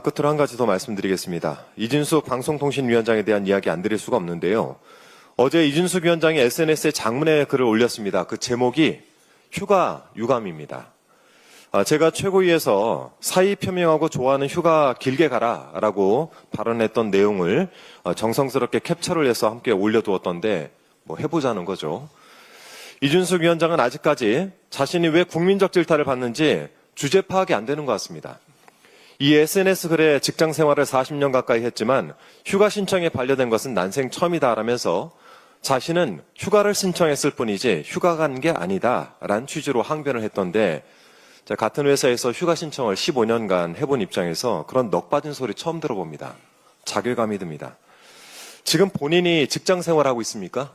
끝으로 한 가지 더 말씀드리겠습니다. 이진숙 방송통신위원장에 대한 이야기 안 드릴 수가 없는데요. 어제 이진숙 위원장이 SNS에 장문의 글을 올렸습니다. 그 제목이 휴가 유감입니다. 제가 최고위에서 사의 표명하고 좋아하는 휴가 길게 가라라고 발언했던 내용을 정성스럽게 캡처를 해서 함께 올려두었던데 뭐 해보자는 거죠. 이준숙 위원장은 아직까지 자신이 왜 국민적 질타를 받는지 주제 파악이 안 되는 것 같습니다. 이 SNS 글에 직장 생활을 40년 가까이 했지만 휴가 신청에 반려된 것은 난생 처음이다라면서 자신은 휴가를 신청했을 뿐이지 휴가 간 게 아니다라는 취지로 항변을 했던데 같은 회사에서 휴가 신청을 15년간 해본 입장에서 그런 넋 빠진 소리 처음 들어봅니다. 자괴감이 듭니다. 지금 본인이 직장 생활하고 있습니까?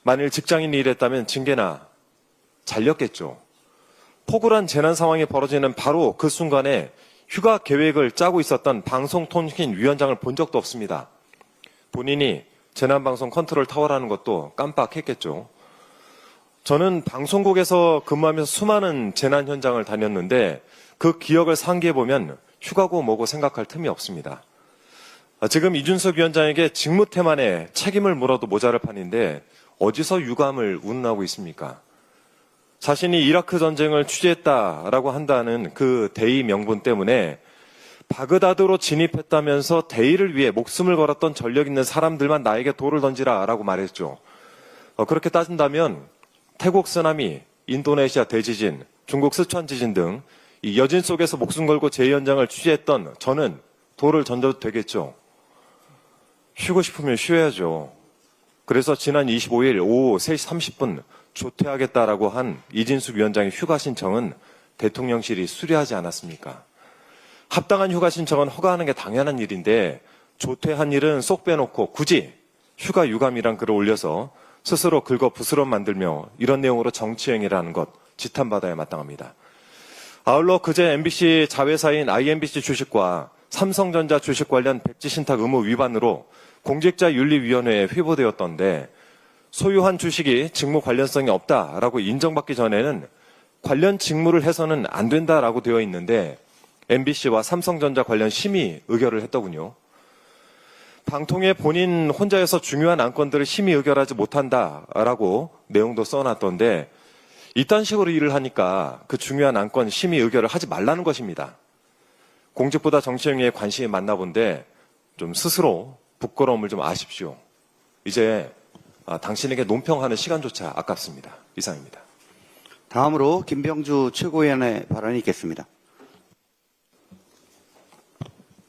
만일 직장인이 이랬다면 징계나 잘렸겠죠. 폭우란 재난 상황이 벌어지는 바로 그 순간에 휴가 계획을 짜고 있었던 방송통신위원장을 본 적도 없습니다. 본인이 재난방송 컨트롤 타워라는 것도 깜빡했겠죠. 저는 방송국에서 근무하면서 수많은 재난 현장을 다녔는데 그 기억을 상기해보면 휴가고 뭐고 생각할 틈이 없습니다. 지금 이준석 위원장에게 직무 태만에 책임을 물어도 모자랄 판인데 어디서 유감을 운운하고 있습니까? 자신이 이라크 전쟁을 취재했다라고 한다는 그 대의 명분 때문에 바그다드로 진입했다면서 대의를 위해 목숨을 걸었던 전력 있는 사람들만 나에게 돌을 던지라라고 말했죠. 그렇게 따진다면 태국 쓰나미, 인도네시아 대지진, 중국 스촨 지진 등 이 여진 속에서 목숨 걸고 재해 현장을 취재했던 저는 돌을 던져도 되겠죠. 쉬고 싶으면 쉬어야죠. 그래서 지난 25일 오후 3시 30분 조퇴하겠다라고 한 이진숙 위원장의 휴가 신청은 대통령실이 수리하지 않았습니까? 합당한 휴가 신청은 허가하는 게 당연한 일인데 조퇴한 일은 쏙 빼놓고 굳이 휴가 유감이란 글을 올려서 스스로 긁어 부스럼 만들며 이런 내용으로 정치행위라는 것 지탄받아야 마땅합니다. 아울러 그제 MBC 자회사인 IMBC 주식과 삼성전자 주식 관련 백지 신탁 의무 위반으로 공직자윤리위원회에 회부되었던데 소유한 주식이 직무 관련성이 없다라고 인정받기 전에는 관련 직무를 해서는 안 된다라고 되어 있는데 MBC와 삼성전자 관련 심의 의결을 했더군요. 방통위에 본인 혼자여서 중요한 안건들을 심의 의결하지 못한다라고 내용도 써놨던데 이딴 식으로 일을 하니까 그 중요한 안건 심의 의결을 하지 말라는 것입니다. 공직보다 정치행위에 관심이 많나 본데 좀 스스로 부끄러움을 좀 아십시오. 이제 당신에게 논평하는 시간조차 아깝습니다. 이상입니다. 다음으로 김병주 최고위원의 발언이 있겠습니다.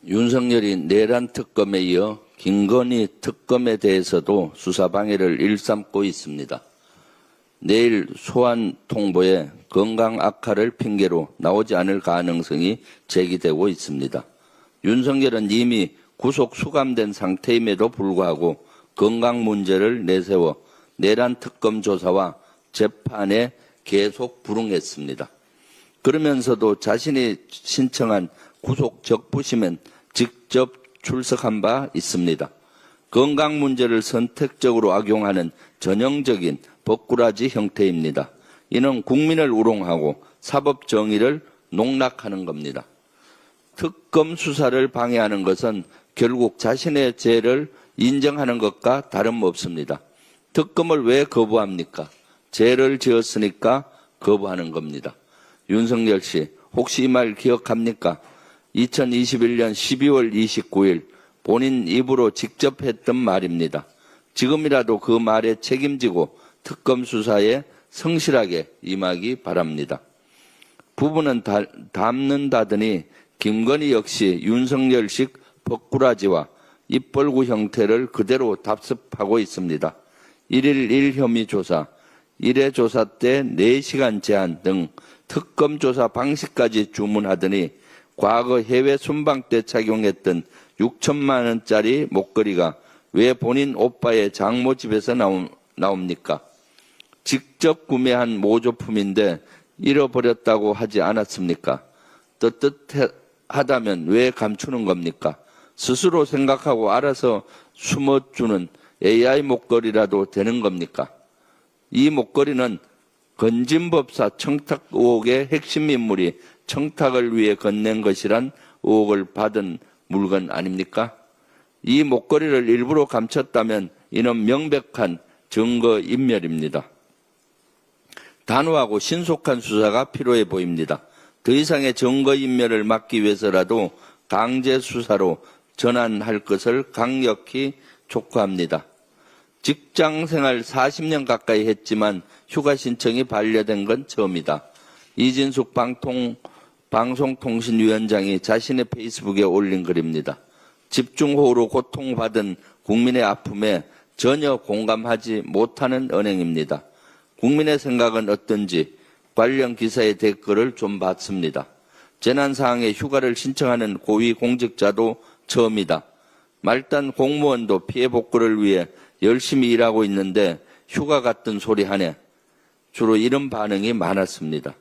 윤석열이 내란 특검에 이어 김건희 특검에 대해서도 수사 방해를 일삼고 있습니다. 내일 소환 통보에 건강 악화를 핑계로 나오지 않을 가능성이 제기되고 있습니다. 윤석열은 이미 구속 수감된 상태임에도 불구하고 건강 문제를 내세워 내란 특검 조사와 재판에 계속 불응했습니다. 그러면서도 자신이 신청한 구속 적부심엔 직접 출석한 바 있습니다. 건강 문제를 선택적으로 악용하는 전형적인 법꾸라지 형태입니다. 이는 국민을 우롱하고 사법 정의를 농락하는 겁니다. 특검 수사를 방해하는 것은 결국 자신의 죄를 인정하는 것과 다름없습니다. 특검을 왜 거부합니까? 죄를 지었으니까 거부하는 겁니다. 윤석열 씨, 혹시 이 말 기억합니까? 2021년 12월 29일 본인 입으로 직접 했던 말입니다. 지금이라도 그 말에 책임지고 특검 수사에 성실하게 임하기 바랍니다. 부부는 닮는다더니 김건희 역시 윤석열식 법꾸라지와 입벌구 형태를 그대로 답습하고 있습니다. 1일 1혐의 조사, 1회 조사 때 4시간 제한 등 특검 조사 방식까지 주문하더니 과거 해외 순방 때 착용했던 6천만 원짜리 목걸이가 왜 본인 오빠의 장모 집에서 나옵니까? 직접 구매한 모조품인데 잃어버렸다고 하지 않았습니까? 떳떳하다면 왜 감추는 겁니까? 스스로 생각하고 알아서 숨어주는 AI 목걸이라도 되는 겁니까? 이 목걸이는 건진법사 청탁 의혹의 핵심 인물이 청탁을 위해 건넨 것이란 의혹을 받은 물건 아닙니까? 이 목걸이를 일부러 감췄다면 이는 명백한 증거인멸입니다. 단호하고 신속한 수사가 필요해 보입니다. 더 이상의 증거인멸을 막기 위해서라도 강제 수사로 전환할 것을 강력히 촉구합니다. 직장생활 40년 가까이 했지만 휴가 신청이 반려된 건 처음이다. 이진숙 방송통신위원장이 자신의 페이스북에 올린 글입니다. 집중호우로 고통받은 국민의 아픔에 전혀 공감하지 못하는 언행입니다. 국민의 생각은 어떤지 관련 기사의 댓글을 좀 봤습니다. 재난 상황에 휴가를 신청하는 고위공직자도 처음이다. 말단 공무원도 피해 복구를 위해 열심히 일하고 있는데 휴가 같은 소리 하네. 주로 이런 반응이 많았습니다.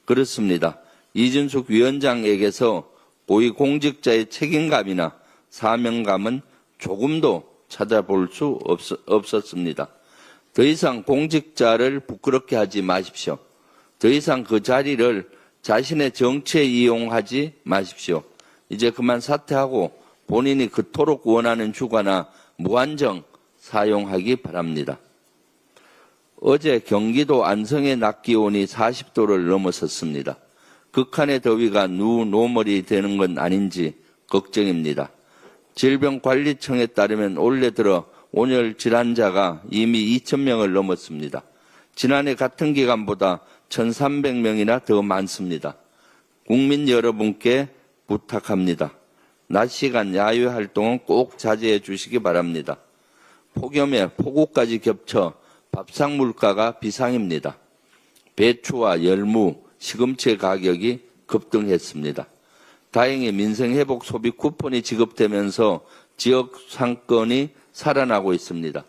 그렇습니다. 이준숙 위원장에게서 고위공직자의 책임감이나 사명감은 조금도 찾아볼 수 없었습니다. 더 이상 공직자를 부끄럽게 하지 마십시오. 더 이상 그 자리를 자신의 정치에 이용하지 마십시오. 이제 그만 사퇴하고 본인이 그토록 원하는 휴가나 무한정 사용하기 바랍니다. 어제 경기도 안성의 낮 기온이 40도를 넘어섰습니다. 극한의 더위가 노멀이 되는 건 아닌지 걱정입니다. 질병관리청에 따르면 올해 들어 온열 질환자가 이미 2,000명을 넘었습니다. 지난해 같은 기간보다 1,300명이나 더 많습니다. 국민 여러분께 부탁합니다. 낮 시간 야외 활동은 꼭 자제해 주시기 바랍니다. 폭염에 폭우까지 겹쳐 밥상 물가가 비상입니다. 배추와 열무, 시금치 가격이 급등했습니다. 다행히 민생회복 소비 쿠폰이 지급되면서 지역 상권이 살아나고 있습니다.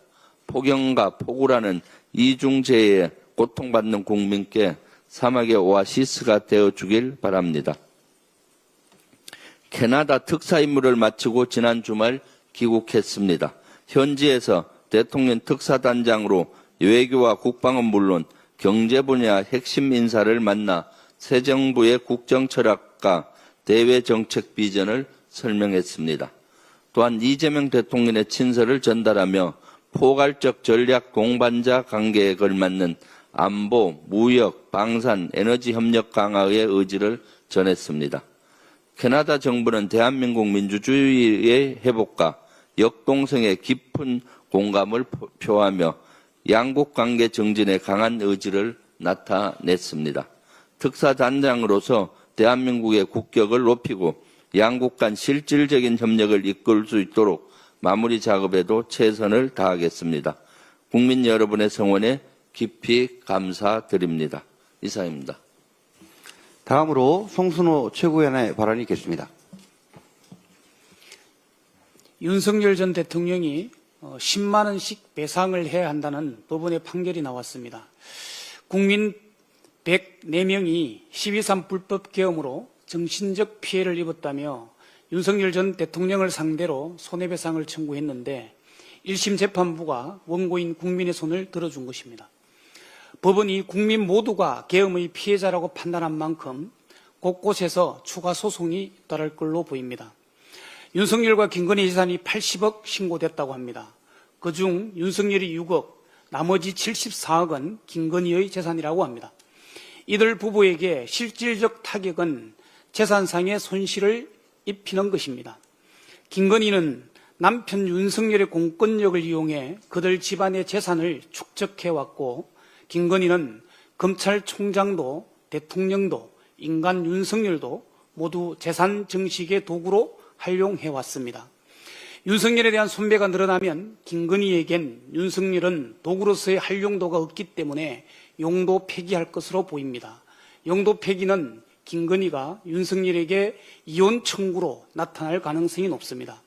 폭염과 폭우라는 이중재해에 고통받는 국민께 사막의 오아시스가 되어주길 바랍니다. 캐나다 특사 임무를 마치고 지난 주말 귀국했습니다. 현지에서 대통령 특사단장으로 외교와 국방은 물론 경제 분야 핵심 인사를 만나 새 정부의 국정 철학과 대외 정책 비전을 설명했습니다. 또한 이재명 대통령의 친서를 전달하며 포괄적 전략 동반자 관계에 걸맞는 안보, 무역, 방산, 에너지 협력 강화의 의지를 전했습니다. 캐나다 정부는 대한민국 민주주의의 회복과 역동성에 깊은 공감을 표하며 양국 관계 정진에 강한 의지를 나타냈습니다. 특사단장으로서 대한민국의 국격을 높이고 양국 간 실질적인 협력을 이끌 수 있도록 마무리 작업에도 최선을 다하겠습니다. 국민 여러분의 성원에 깊이 감사드립니다. 이상입니다. 다음으로 송순호 최고위원의 발언이 있겠습니다. 윤석열 전 대통령이 10만 원씩 배상을 해야 한다는 법원의 판결이 나왔습니다. 국민 104명이 12.3 불법 계엄으로 정신적 피해를 입었다며 윤석열 전 대통령을 상대로 손해배상을 청구했는데 1심 재판부가 원고인 국민의 손을 들어준 것입니다. 법원이 국민 모두가 계엄의 피해자라고 판단한 만큼 곳곳에서 추가 소송이 따를 걸로 보입니다. 윤석열과 김건희 재산이 80억 신고됐다고 합니다. 그중 윤석열이 6억, 나머지 74억은 김건희의 재산이라고 합니다. 이들 부부에게 실질적 타격은 재산상의 손실을 입히는 것입니다. 김건희는 남편 윤석열의 공권력을 이용해 그들 집안의 재산을 축적해왔고, 김건희는 검찰총장도 대통령도 인간 윤석열도 모두 재산 증식의 도구로 활용해왔습니다. 윤석열에 대한 손배가 늘어나면 김건희에겐 윤석열은 도구로서의 활용도가 없기 때문에 용도 폐기할 것으로 보입니다. 용도 폐기는 김건희가 윤석열에게 이혼 청구로 나타날 가능성이 높습니다.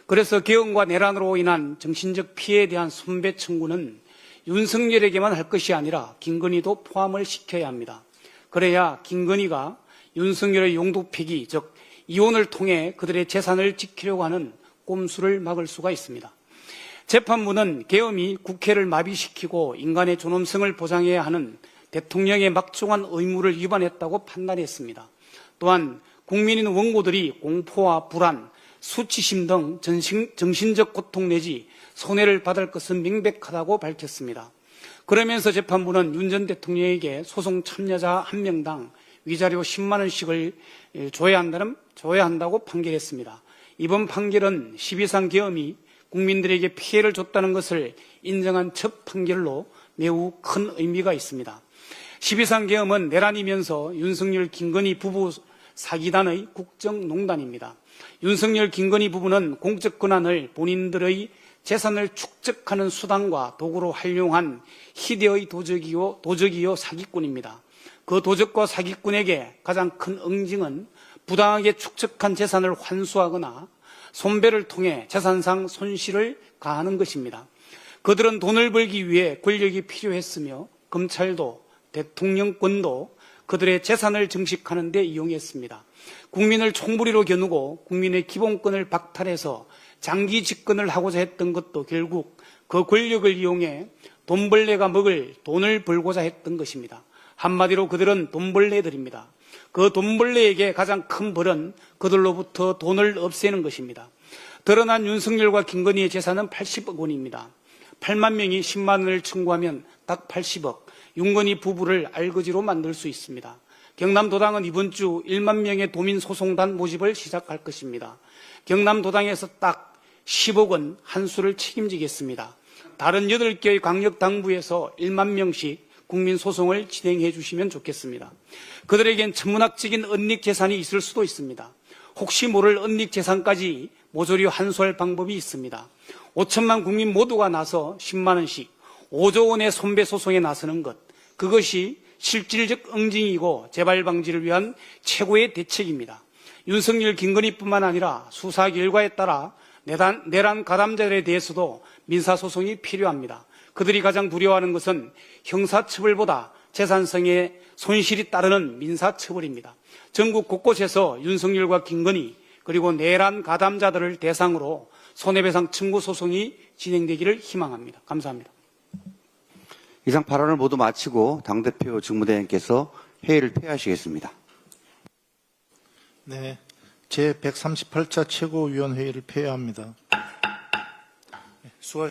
그래서 계엄과 내란으로 인한 정신적 피해에 대한 손배 청구는 윤석열에게만 할 것이 아니라 김건희도 포함을 시켜야 합니다. 그래야 김건희가 윤석열의 용도 폐기, 즉 이혼을 통해 그들의 재산을 지키려고 하는 꼼수를 막을 수가 있습니다. 재판부는 계엄이 국회를 마비시키고 인간의 존엄성을 보장해야 하는 대통령의 막중한 의무를 위반했다고 판단했습니다. 또한 국민인 원고들이 공포와 불안, 수치심 등 정신적 고통 내지 손해를 받을 것은 명백하다고 밝혔습니다. 그러면서 재판부는 윤 전 대통령에게 소송 참여자 1명당 위자료 10만 원씩을 줘야 한다고 판결했습니다. 이번 판결은 12상 계엄이 국민들에게 피해를 줬다는 것을 인정한 첫 판결로 매우 큰 의미가 있습니다. 12상 계엄은 내란이면서 윤석열, 김건희 부부 사기단의 국정농단입니다. 윤석열, 김건희 부부는 공적 권한을 본인들의 재산을 축적하는 수단과 도구로 활용한 희대의 도적이요 사기꾼입니다. 그 도적과 사기꾼에게 가장 큰 응징은 부당하게 축적한 재산을 환수하거나 손배를 통해 재산상 손실을 가하는 것입니다. 그들은 돈을 벌기 위해 권력이 필요했으며 검찰도 대통령권도 그들의 재산을 증식하는 데 이용했습니다. 국민을 총부리로 겨누고 국민의 기본권을 박탈해서 장기 집권을 하고자 했던 것도 결국 그 권력을 이용해 돈벌레가 먹을 돈을 벌고자 했던 것입니다. 한마디로 그들은 돈벌레들입니다. 그 돈벌레에게 가장 큰 벌은 그들로부터 돈을 없애는 것입니다. 드러난 윤석열과 김건희의 재산은 80억 원입니다. 8만 명이 10만 원을 청구하면 딱 80억, 윤건희 부부를 알거지로 만들 수 있습니다. 경남도당은 이번 주 1만 명의 도민소송단 모집을 시작할 것입니다. 경남도당에서 딱 10억 원 한 수를 책임지겠습니다. 다른 8개의 광역당부에서 1만 명씩 국민소송을 진행해 주시면 좋겠습니다. 그들에겐 천문학적인 은닉 재산이 있을 수도 있습니다. 혹시 모를 은닉 재산까지 모조리 환수할 방법이 있습니다. 5천만 국민 모두가 나서 10만 원씩 5조 원의 손배 소송에 나서는 것, 그것이 실질적 응징이고 재발 방지를 위한 최고의 대책입니다. 윤석열, 김건희뿐만 아니라 수사 결과에 따라 내란 가담자들에 대해서도 민사소송이 필요합니다. 그들이 가장 두려워하는 것은 형사처벌보다 재산성의 손실이 따르는 민사처벌입니다. 전국 곳곳에서 윤석열과 김건희 그리고 내란 가담자들을 대상으로 손해배상 청구 소송이 진행되기를 희망합니다. 감사합니다. 이상 발언을 모두 마치고 당대표 직무대행께서 회의를 폐하시겠습니다. 네, 제138차 최고위원회의를 폐회합니다. 수고.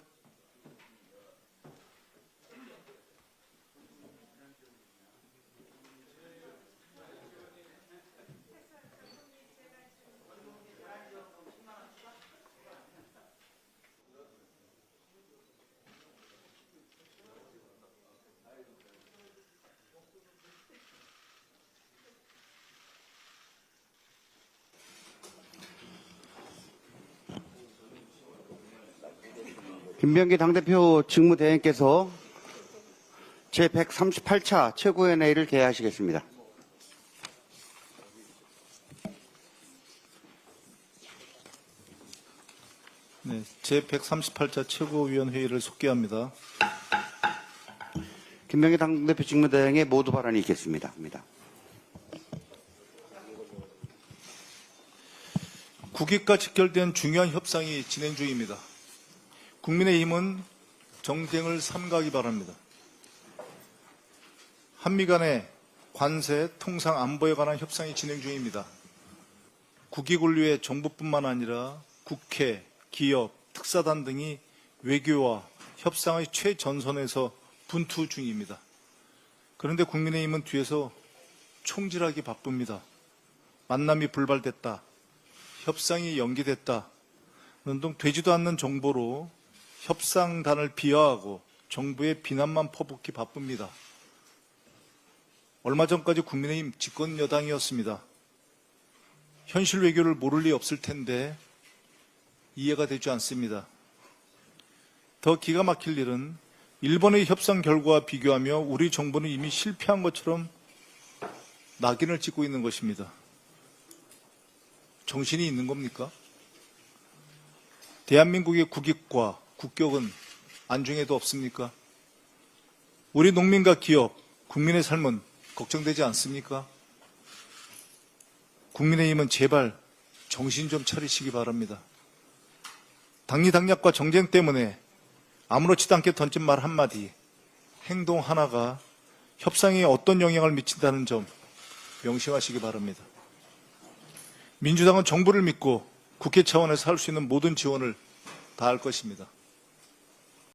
김병기 당대표 직무대행께서 제138차 최고위원회의를 개회하시겠습니다. 네, 제138차 최고위원회의를 속개합니다. 김병기 당대표 직무대행의 모두 발언이 있겠습니다. 국익과 직결된 중요한 협상이 진행 중입니다. 국민의힘은 정쟁을 삼가기 바랍니다. 한미 간의 관세, 통상, 안보에 관한 협상이 진행 중입니다. 국익을 위해 정부뿐만 아니라 국회, 기업, 특사단 등이 외교와 협상의 최전선에서 분투 중입니다. 그런데 국민의힘은 뒤에서 총질하기 바쁩니다. 만남이 불발됐다, 협상이 연기됐다 등 되지도 않는 정보로 협상단을 비하하고 정부의 비난만 퍼붓기 바쁩니다. 얼마 전까지 국민의힘 집권 여당이었습니다. 현실 외교를 모를 리 없을 텐데 이해가 되지 않습니다. 더 기가 막힐 일은 일본의 협상 결과와 비교하며 우리 정부는 이미 실패한 것처럼 낙인을 찍고 있는 것입니다. 정신이 있는 겁니까? 대한민국의 국익과 국격은 안중에도 없습니까? 우리 농민과 기업, 국민의 삶은 걱정되지 않습니까? 국민의힘은 제발 정신 좀 차리시기 바랍니다. 당리당략과 정쟁 때문에 아무렇지도 않게 던진 말 한마디, 행동 하나가 협상에 어떤 영향을 미친다는 점 명심하시기 바랍니다. 민주당은 정부를 믿고 국회 차원에서 할 수 있는 모든 지원을 다할 것입니다.